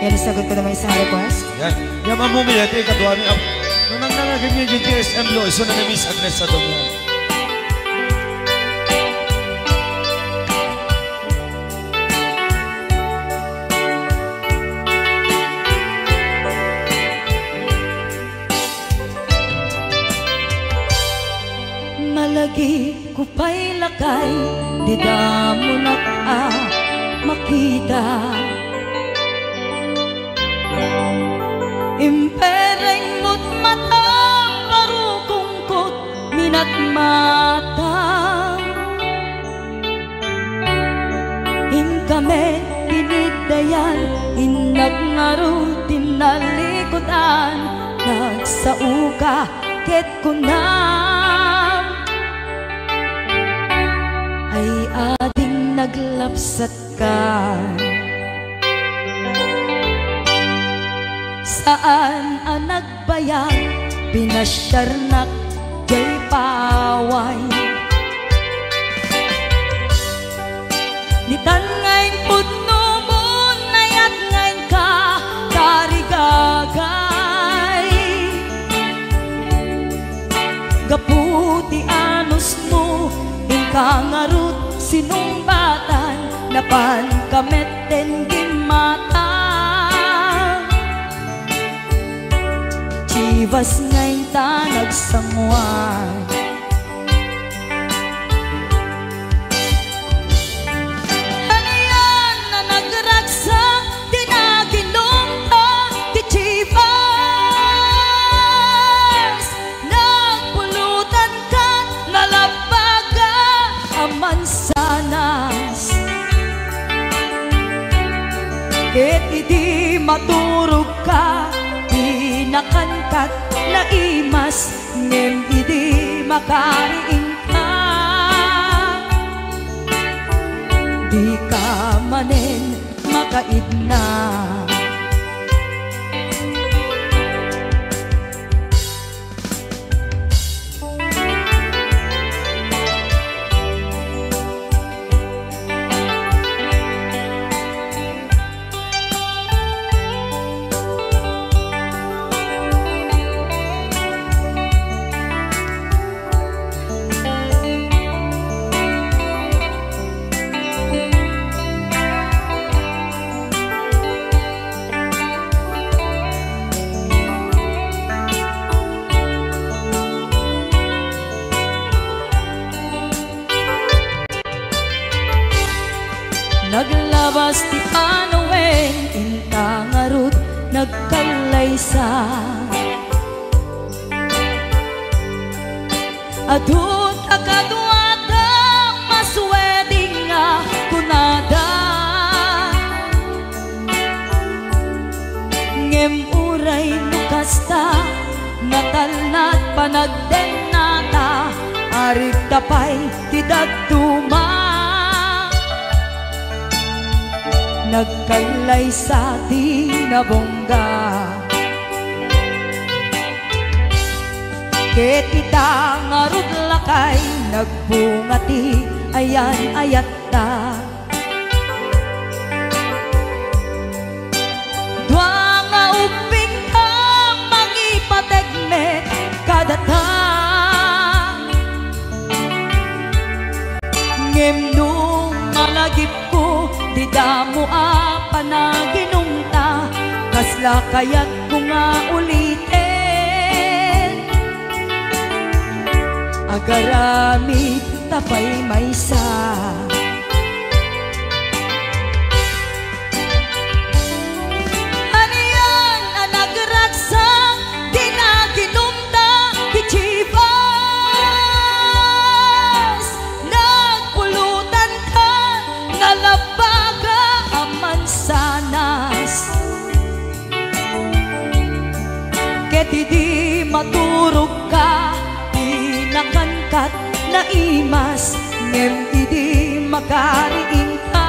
Yan, sagot ko naman isang request. Yan. Yan ang bumili. Kadwa ni Ab. Nung nangnangagin niya yung GSM lo, iso na ni Miss Agnes sa doon. Malagi ko pa'y lakay, di da mo na makita. Impereng mo't mata, parukungkot, minat mata. Kame pinigdayan, inag ngaro tinalikutan, nagsauka ket kunam ay ading naglapsat ka. Saan ang nagbayag, pinasyarnak jay paway. Nitan ngayon pudno mo, nayat ngayon ka, karigagay. Gaputi anos mo, ingkangarut sinumbatan, napan kameten gimata. Chivas ngayon ta nagsangwan, ket idi maturog ka, di nakankat na imas, ngem idi makariing ka. Di ka manen makaidna. Naglabas ti panawen, intangarut nagkalaysa. Adut akadwada masweding nga kunada, ngem uray nukasta natalnat panagdenata, arig tapay ti dagduma. Nagkalay sa tinabongga, ket ita ngarud lakay, nagbungati ayan ayat ta. Dua nga uping ka mangipategmet kadata, ngem nung malagip ko, di damo panaginumta, kasla kaya't ko nga ulitin. Agarami tapay maysa, aniyan ang nagragsak, di naginumta, di chivas. Nagpulutan ka, nalabaga aman sanas, ket idi maturog ka, di nakankat na imas, ngem idi makariing ka.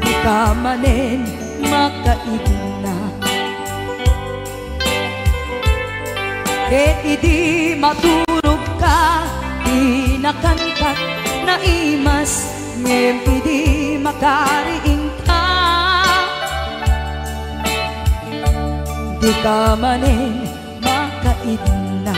Di ka manen makaibna, ket idi maturog ka, di nakankat na imas, ngem idi makariing ka di ka manin makaidna.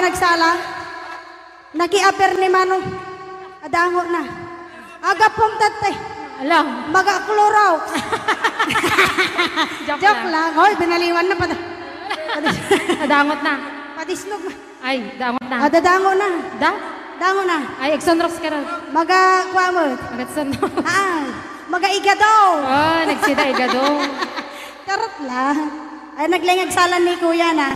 nagsala. Naki-aper ni Manong. Adango na. Aga pong tatay. Alam. Mag-akluraw. Joke lang. Hoy, binaliwan na pa. Dangot na. Padisnog na. Ay, dangot na. Dadango na. Da? Dango na. Ay, Exonrox ka rin. Maga-kwamot. Mag-Exonrox. Maga-igadaw. Oh, nagsida igado. Tarot lang. Ay, naglingag salan ni Kuya na.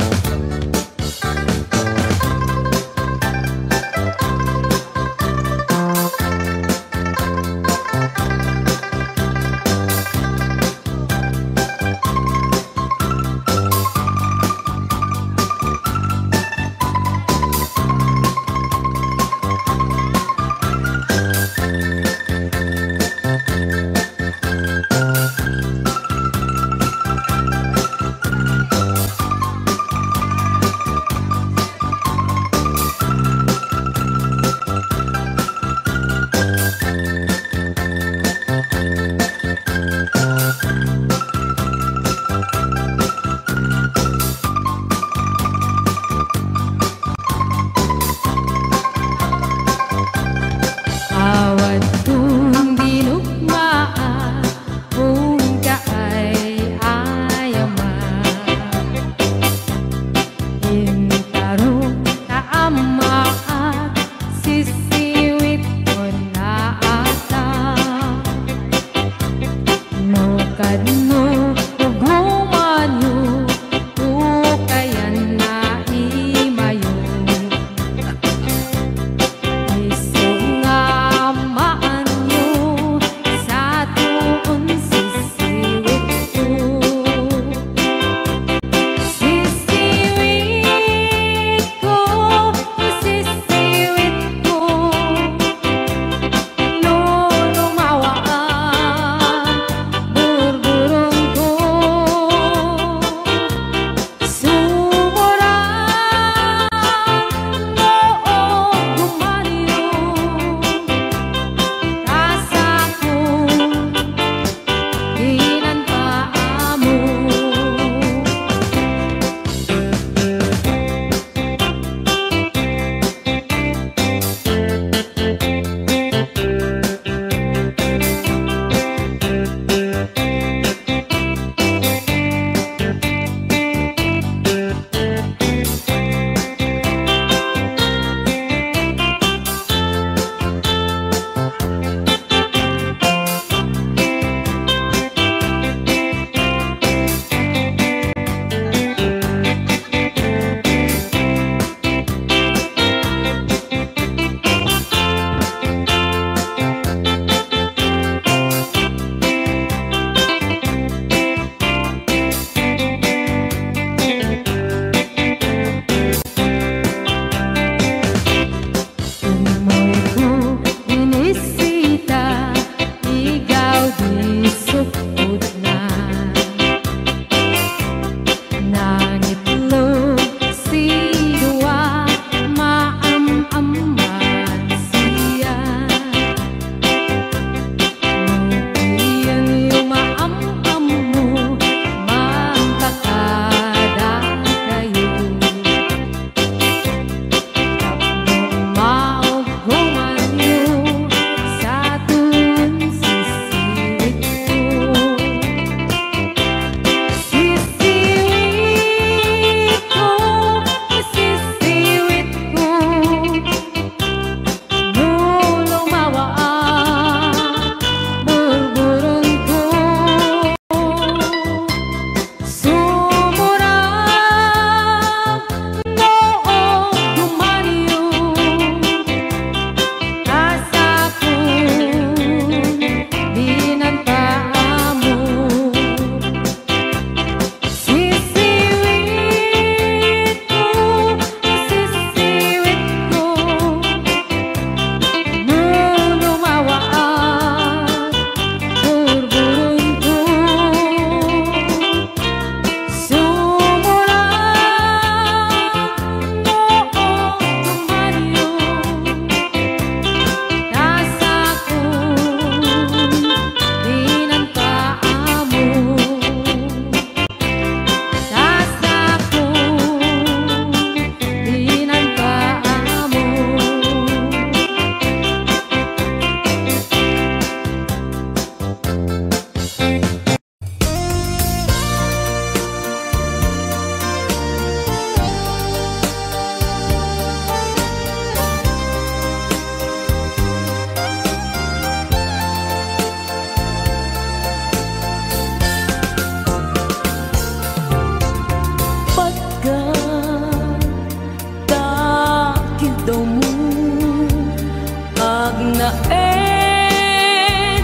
lain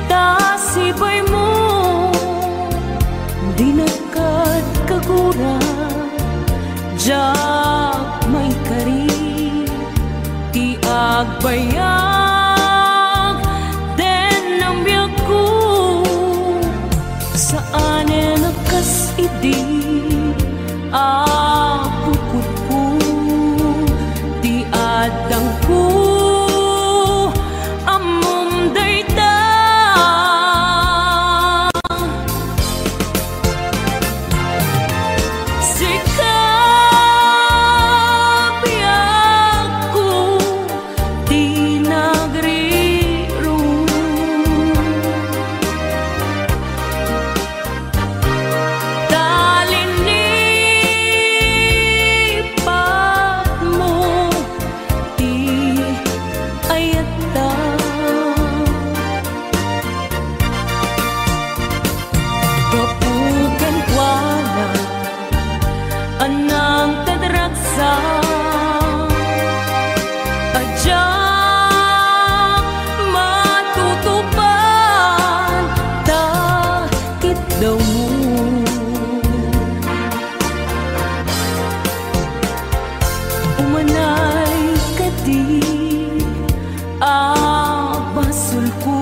tasibay mo di nagkat kagura jak may kari ti agbayag den ang biyak ko saan nakas idi apukot ko di adang ko amom dayta sikap biyak ko di nagriro talinipat mo di ayata kapugan wala anang tadraksa adyak matutupan takit daw mo umanay ka di abasul ko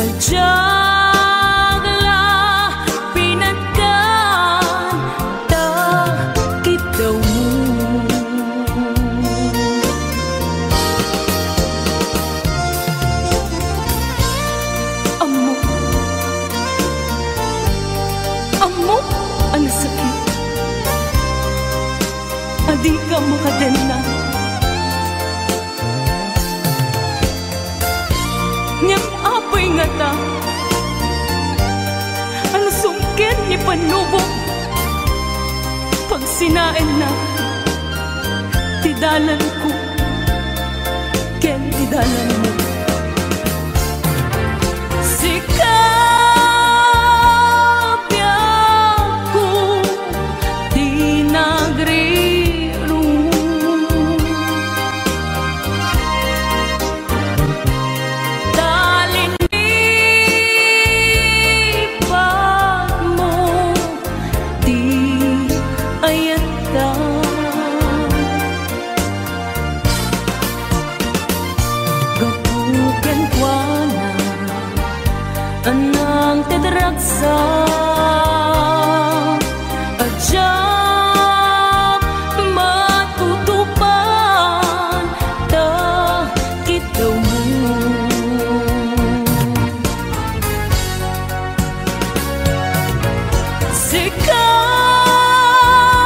adyak la pinagkan takit daw mo amo amo ang sakit adi ka makadena niyang apay nga ta ang sungkin ni panubok pag sinain na tidalan ko ken tidalan mo sikap biyak ko di nagriro talinipat mo di ayata gapugan kuana anang tedraksa adyak matutupan takit daw mo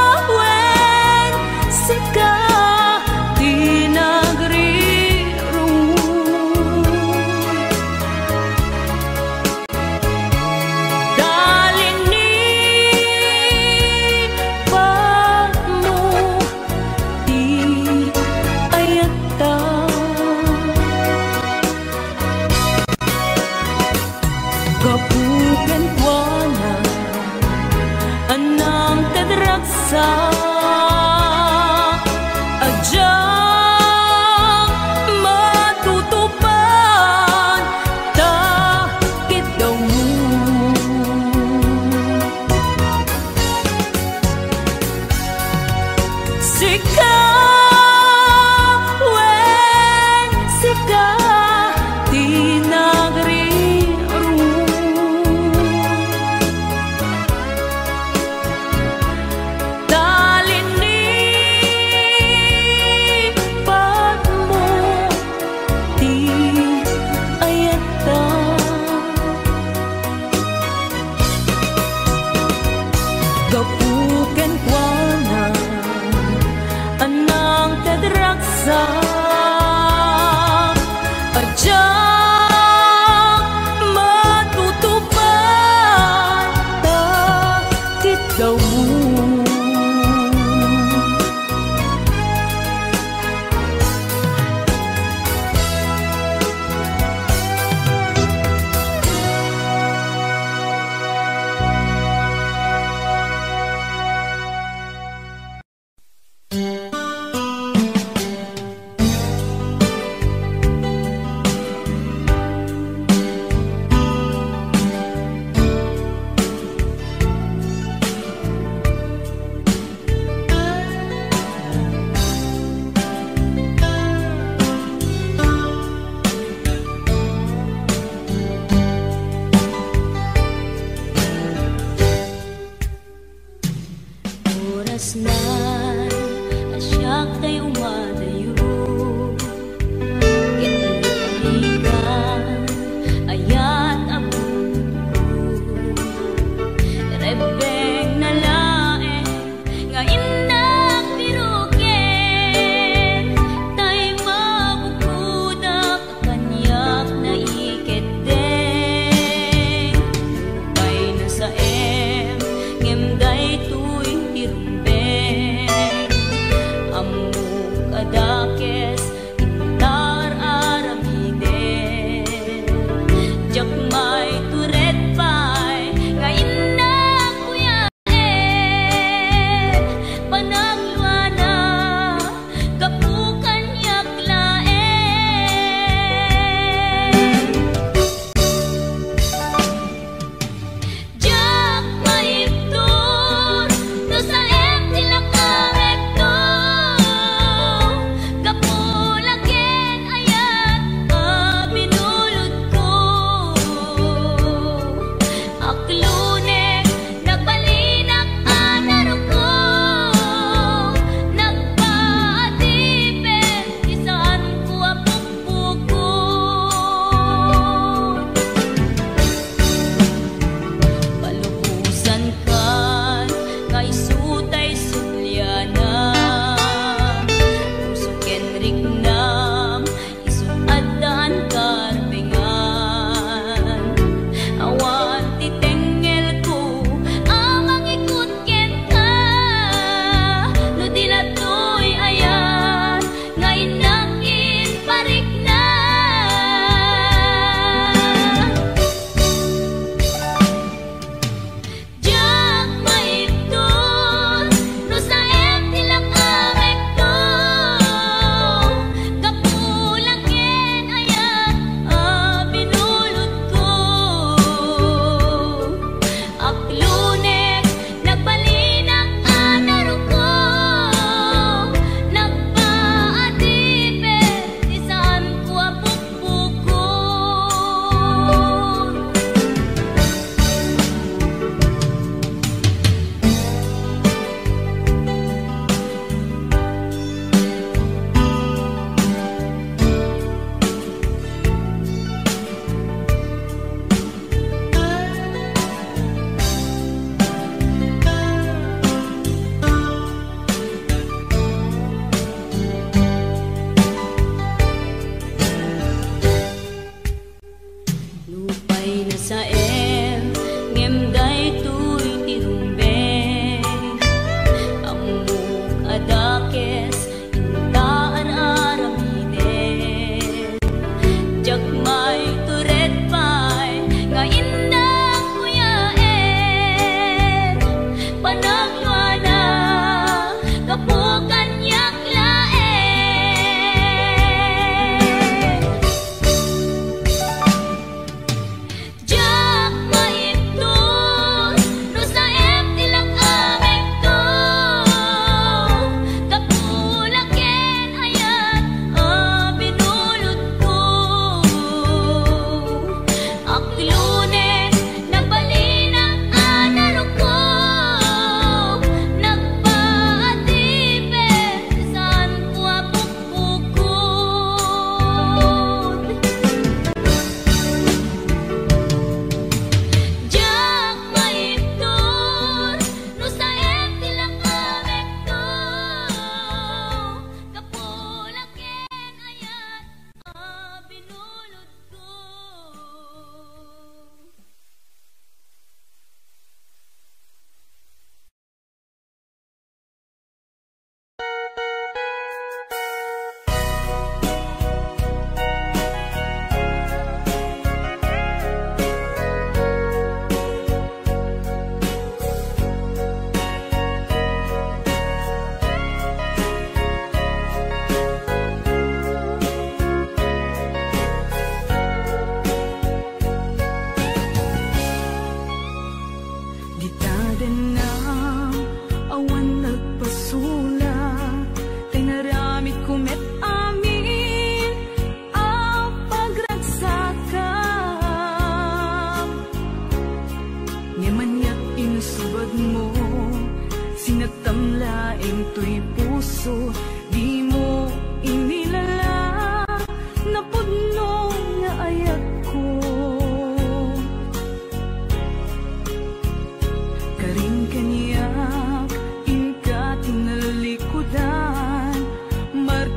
sikawen sika di nagriro talinipat mo di ayata kapugan kuana anang tadraksa adyak matutupan takit daw mo sikawen sika di nagriro talinipat mo di ayata gapugan kuana anang tadraksa adyak matutupan takit daw mo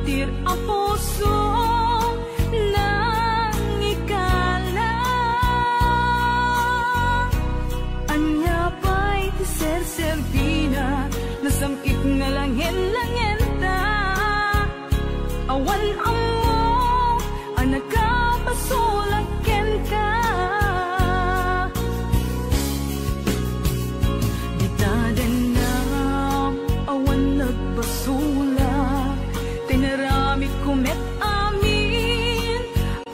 martir ang puso nang ikala. Anya pa'y ser-serbina, nasamit nga langin-langin ta. Awan ang mo, anak ka, basulakin ka. Dita din na, awan nagbasula, tinaramit kumet amin,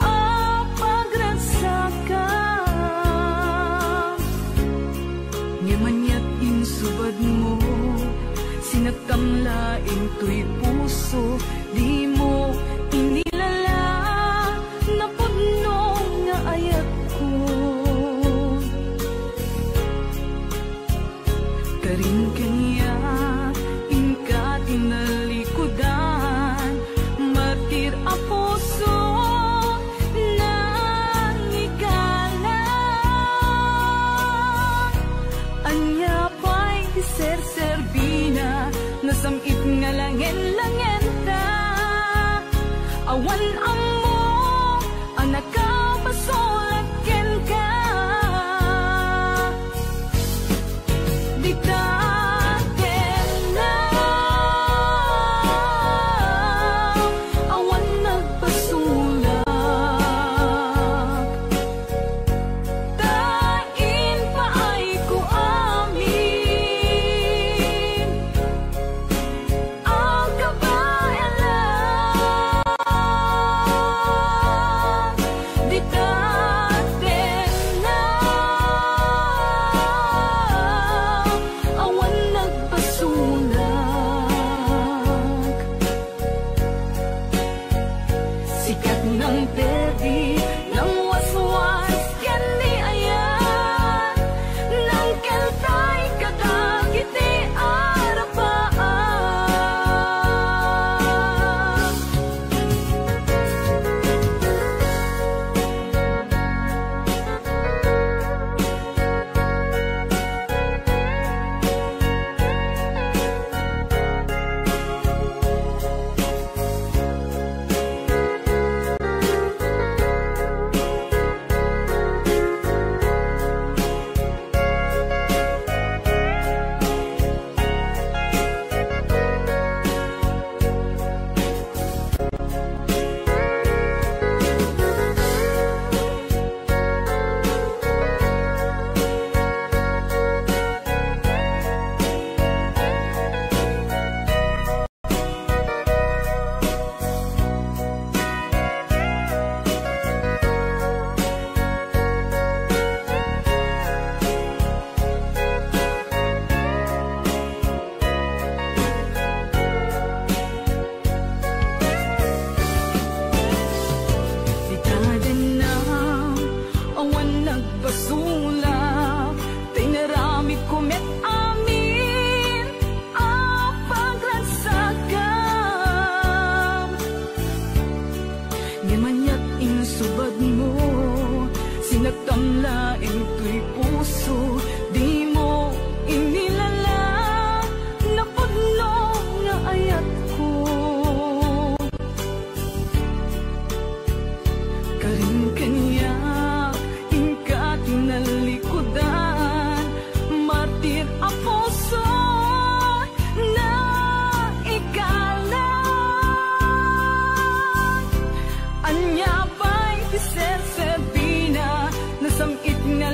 apagransaka. Ngimanyat insubad mo, sinagtamlaing to'y puso, di mo inilala na puno nga ayat ko. Karin kanya inka tinalikudan, martir ang puso nang ikala. Anya pa'y ser-serbina, nasamit nga langin-langin ta. Awan ang mo, anak ka, basulakin ka. Di tatin na, awan nagpasulak. Tain pa ay ko amin, ang kabayan lang. Di tatin na, awan nagpasulak. Sikat ng perdi, ng waswas, yan ni ayan, ng keltay kadagiti arapaan. Di tatin na, awan nagpasulak, tinaramit kumet amin, apagransakam. Ngimanyat insubad mo, sinagtamlaing to'y puso, di mo inilala na puno nga ayat ko. Karin kanya inka tinalikudan, martir ang puso na ikala. Anya pa'y ser-serbina, nasamit nga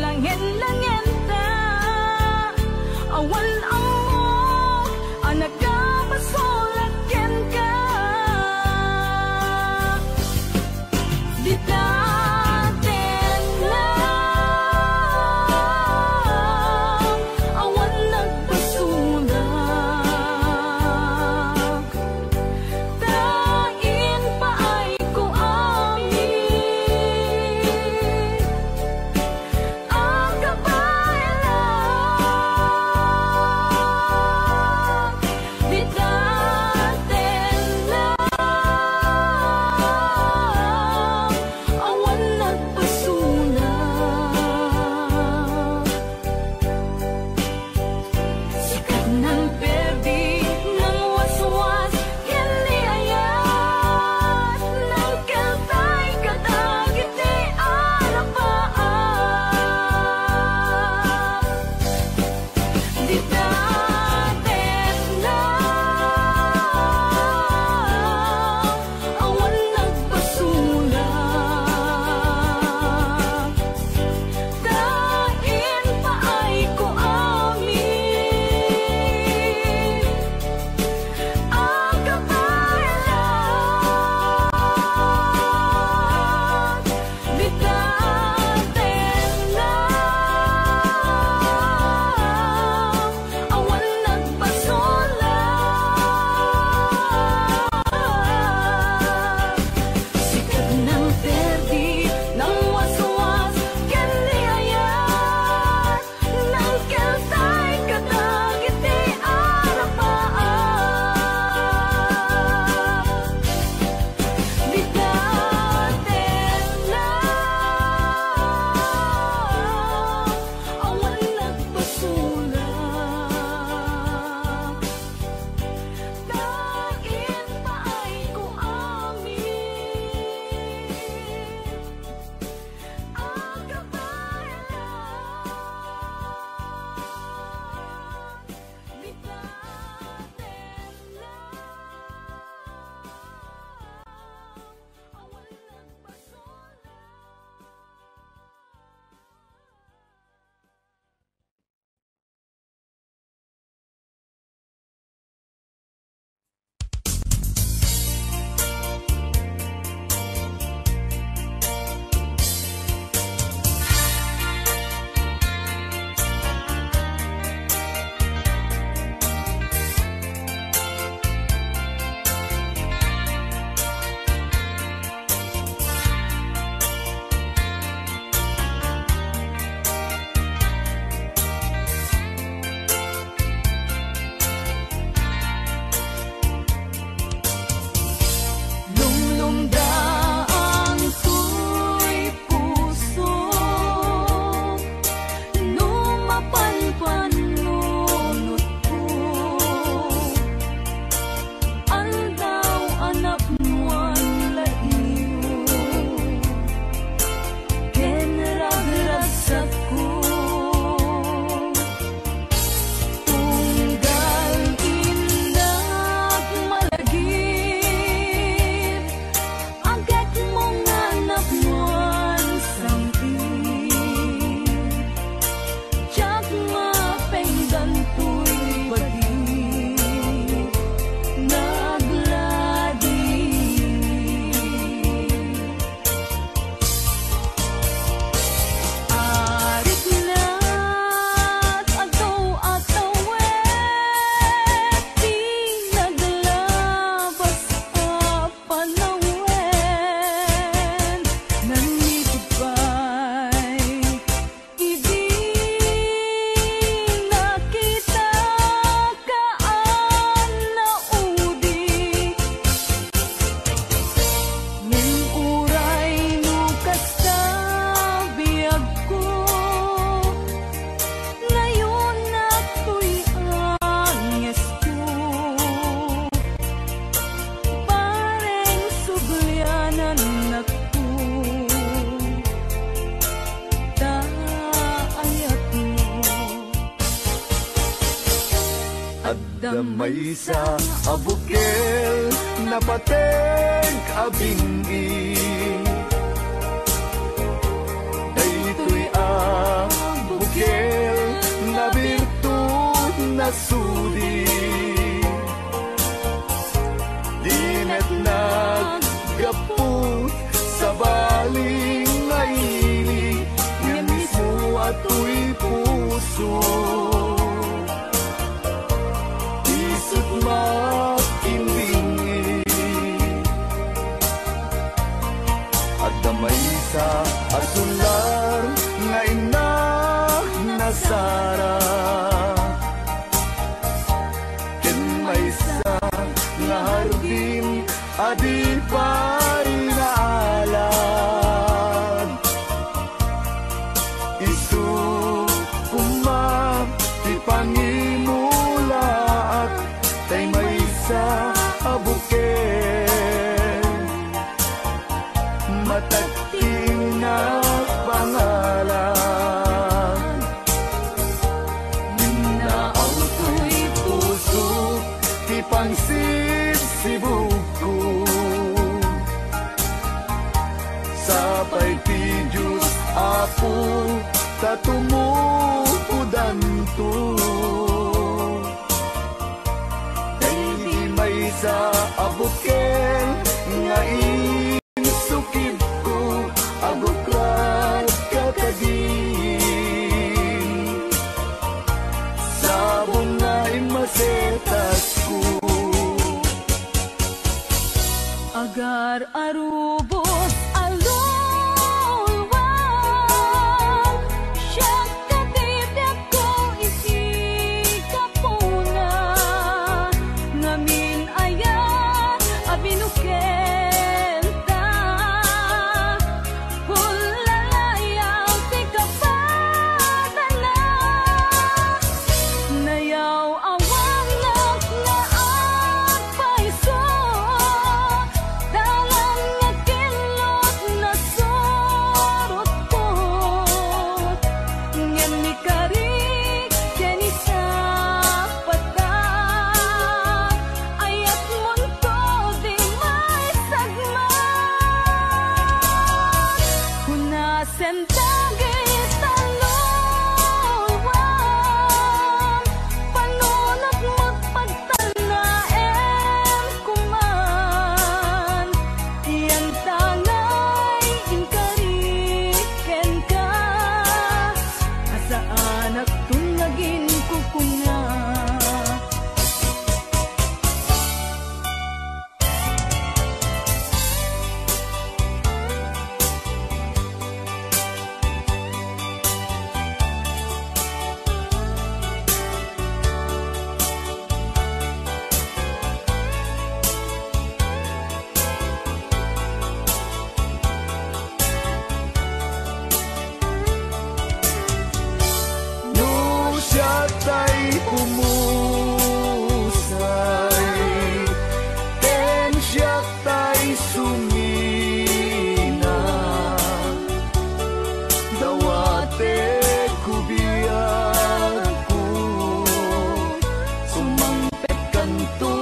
Damay sa abukel na pateng abingi Daytoy abukel na birtud na sudi Dinet naggapot sa baling ngaili Nga mismo ato'y puso Isut makimbingi At damay sa asular nga inak nasara Ken may sa nga hardin adi pa'y naalad Isu kumam ti pangimulaat tay may sa abuken matagting na pangalan Minaaw to'y puso ti pangsibsibuko Sapay ti Diyos Apo tatumupudan to Dahil may sa abuken nga insukib ko abukrat kakagin Sabon na imasetas ko Agar arubos alulwal Siya katibyak ko isikapuna Ngamin ayan abinukenta Hulalayaw ti kapatala Nayaw awang naklaan paiso Dalang nakilot na sorot ko Ngayon ni karik kani sa pata Ayat munto di may sagmat Hunasen tagis talulwan Panunot magpagtanaem kuman Iyan tangay inkariken ka Asaan at tunagin kukunga No siya tay pumusay Ten siya tay sumina Dawate kubiyag ko Sumangpet kanto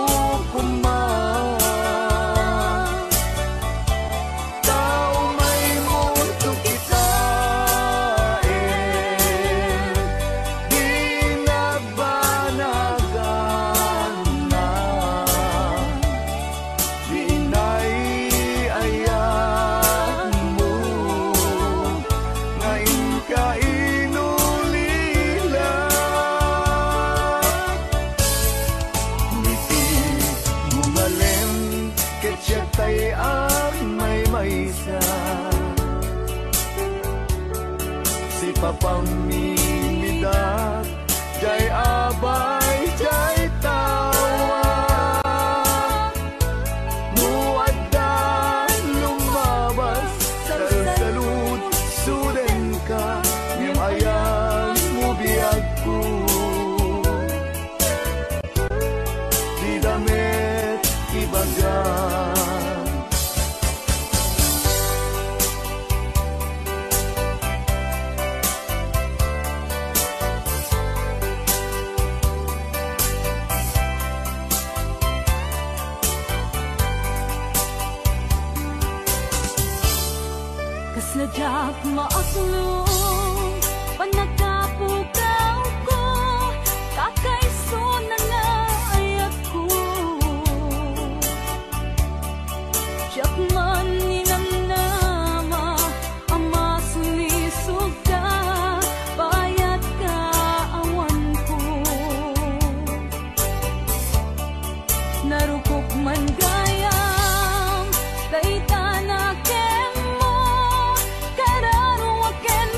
kuman Tao may mundo kita Di nabanagan na Di naiayan mo Ngayon ka inulila Ngiti gumalem Ketya tay ang may maysa Si papang mimidak Jay abay, jay tawa Muaddan lumabas Sa salud, suden ka Ngem ayan mo biyag ko Di damit ibagan Sajak maaslong panagkapugaw ko kakaiso na naayat ko Siyak man ninamnama ama sulisog ka bayat ka awan ko narukok man gayam dayta na ken mo kararo ken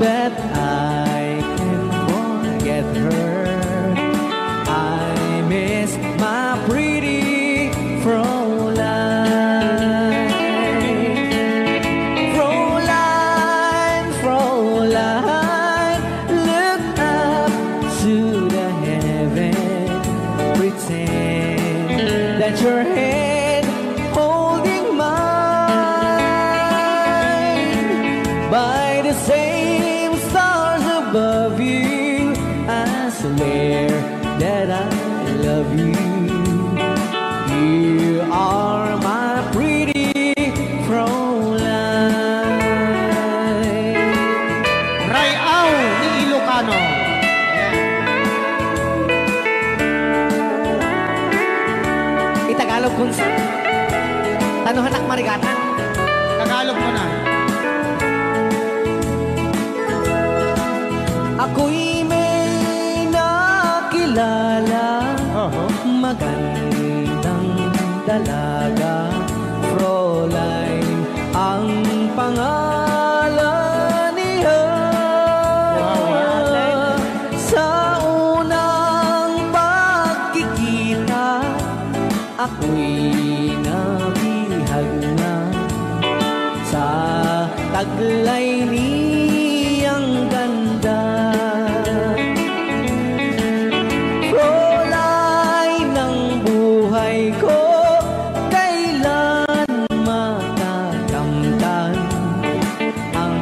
that I can forget her. I miss my pretty Fräulein. Fräulein, Fräulein, look up to the heaven, pretend that your head holding mine. By the same stars above you, I swear that I love you. You are my pretty Fräulein. Rayaw ni Ilocano. Itagalog kung sa Tanuhan ak marigatan. Tagalog mo na. Ako'y may nakilala, magandang dalaga, Fräulein ang pangalan niya. Sa unang pagkikita, ako'y nabihag na sa taglay niyang ganda. Fräulein ng buhay ko, kailan matatamtan ang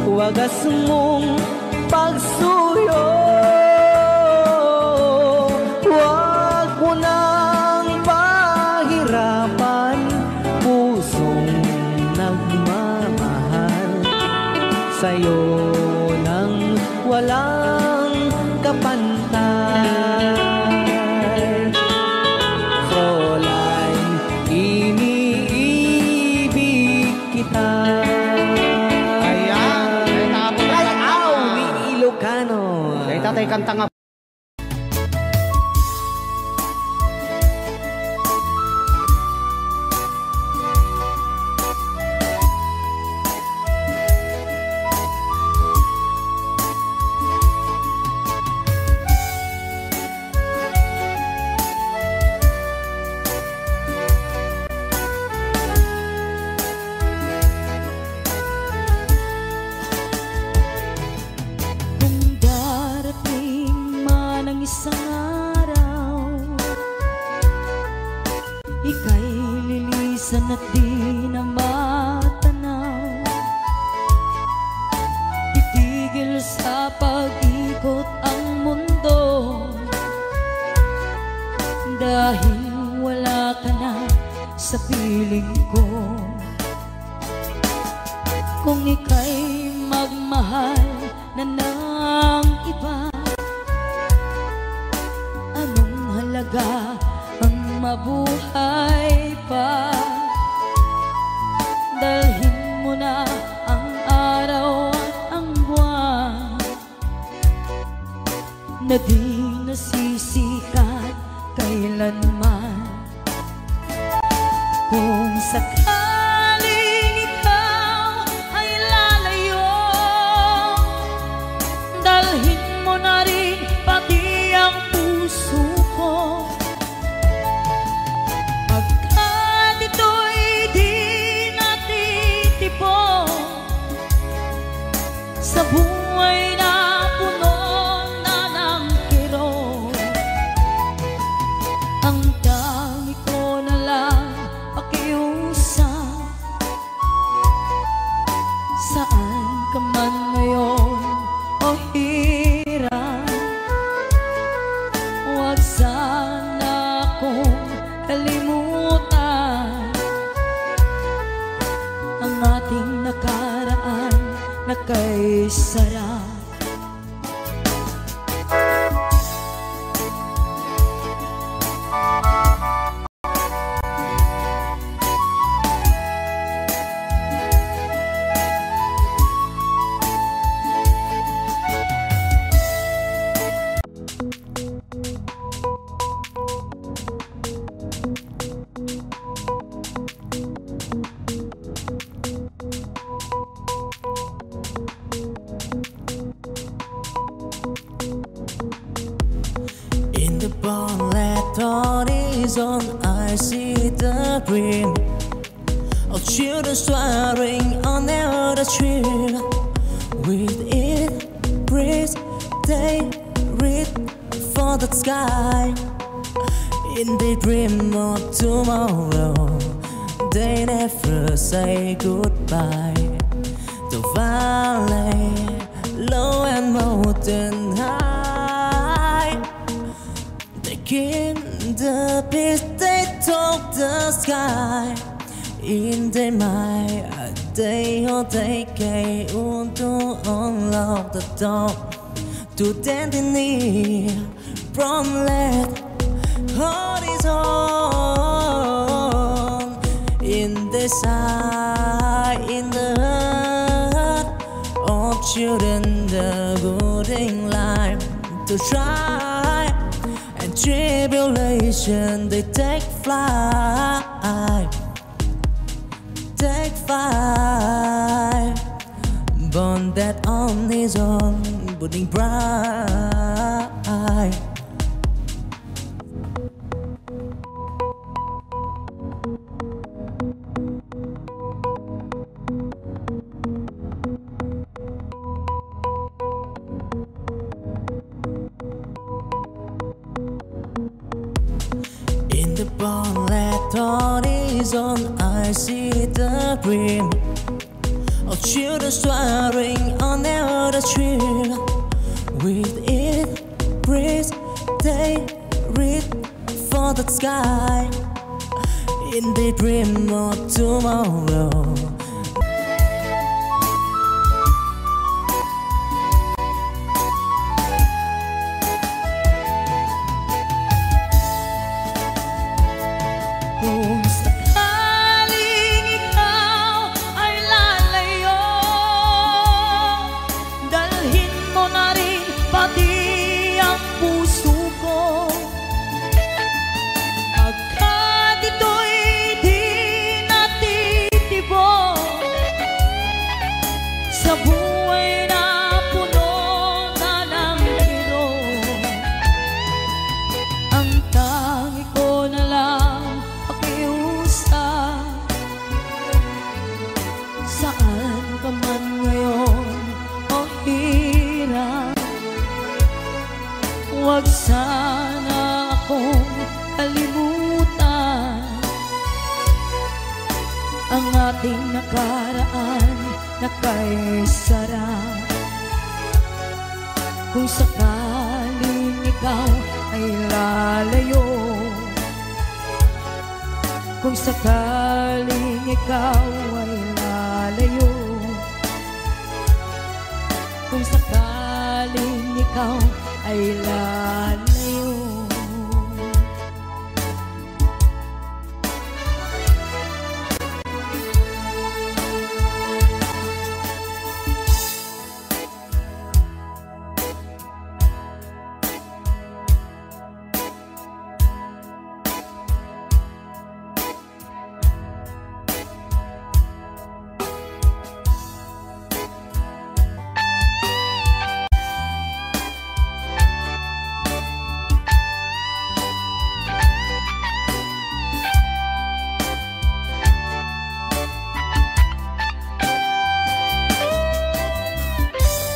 wagas mong pagsuyo. Huwag mo nang pahirapan pusong nagmamahal sa'yo nang walang kapantay. Fräulein, iniibig kita. Ayan. Rayaw ni Ilocano. Ay, tatay kanta nga. Kung darating man ang isang araw, ika'y lilisan at di na matanaw. Titigil sa pag-ikot ang mundo, dahil wala ka na sa piling ko. Kung ika'y magmahal na ng iba, anong halaga ang mabuhay pa? Dalhin mo na ang araw at ang buwan na di nasisikat kailanman. Kung sakaling ikaw ay lalayo, dalhin mo na rin pati ang puso ko. Pagkat ito'y di natitipon sa buhay na puno na ng kirot, ang dami ko na lang pakiusap. Saan ka man ngayon o hirap, huwag sana akong kalimutan ang ating nakaraan na kay sarap. horizon I see the dream of children soaring on the tree. With it, breeze, they reach for the sky. In the dream of tomorrow, they never say goodbye. The valley, low and mountain high, taking the peace they took the sky. In their mind, they want to unlock the door to destiny from let horizon. In the side, in the heart of children, the good in life to try, and tribulation they take flight. Take five, born that on his own, burning bright. In the bonnet horizon, I see the dream of children soaring on the tree. With it, breeze, they reach for the sky. In the dream of tomorrow, Kung sakaling ikaw ay lalayo, dalhin mo na rin pati ang puso ko. Pagkat ito'y di natitibok sa buhay na puno na ng hirap. Ang tangi ko na lang pakiusap, saan ka man ngayon o hirap, huwag sana akong kalimutan ang ating nakaraan na kay sarap. Kung sakaling ikaw ay lalayo, kung sakaling ikaw ay lalayo, kung sakaling ikaw ay lalayo.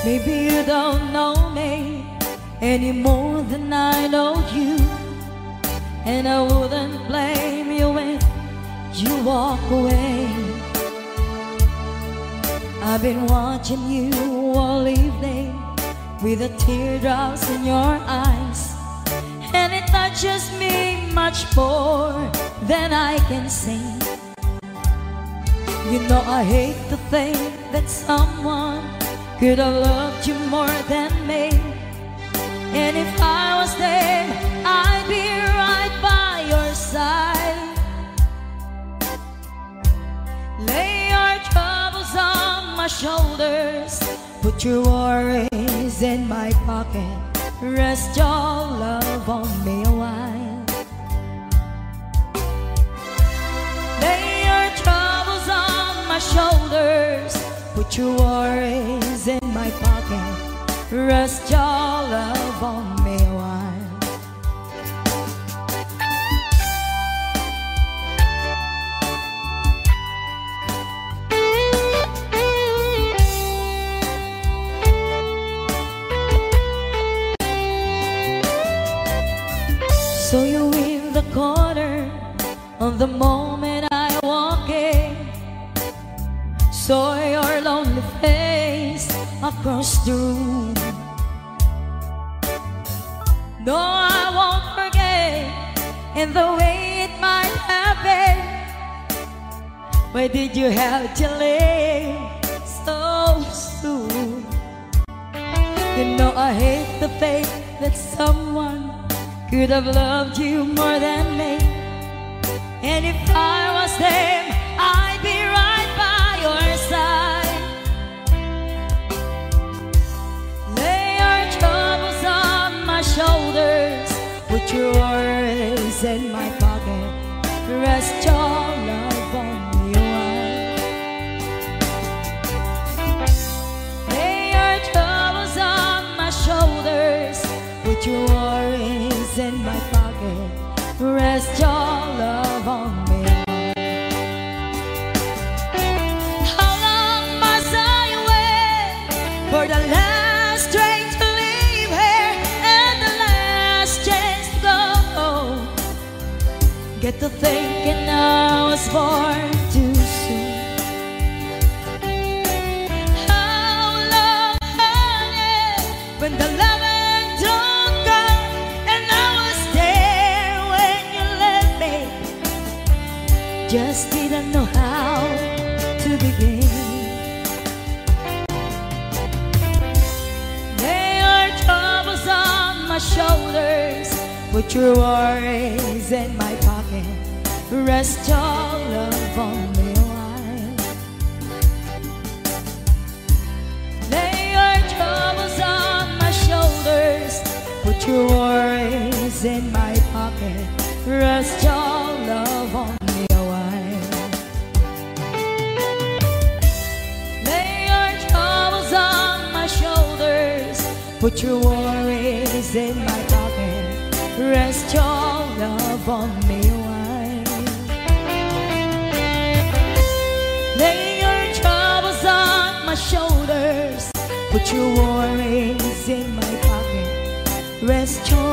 Maybe you don't know me any more than I know you, and I wouldn't blame you if you walk away. I've been watching you all evening with the teardrops in your eyes, and it touches me much more than I can say. You know I hate to think that someone could have loved you more than me, and if I was there, I'd be right by your side. Lay your troubles on my shoulders, put your worries in my pocket, rest your love on me a while. Lay your troubles on my shoulders, put your worries in my pocket, rest your love on me a while. From the moment I walked in, saw your lonely face across the room. No, I won't forget in the way it might happen. Why did you have to leave so soon? You know I hate the faith that someone could have loved you more than me. And if I was them, I'd be right by your side. Lay your troubles on my shoulders, put your worries in my pocket, rest your love on me a while. Lay your troubles on my shoulders, put your worries in my pocket, rest your love on me. How long must I wait for the last train to leave here and the last chance to go? Get to thinking I was born too soon. How long, honey, when the loving don't come and I was there when you left me, just didn't know how to begin. Lay your troubles on my shoulders, put your worries in my pocket, rest your love on me a while. Lay your troubles on my shoulders, put your worries in my pocket, rest your love on me a while. Lay your troubles on my shoulders, put your worries in my pocket, rest your love on me a while. Lay your troubles on my shoulders, put your worries in my pocket, rest your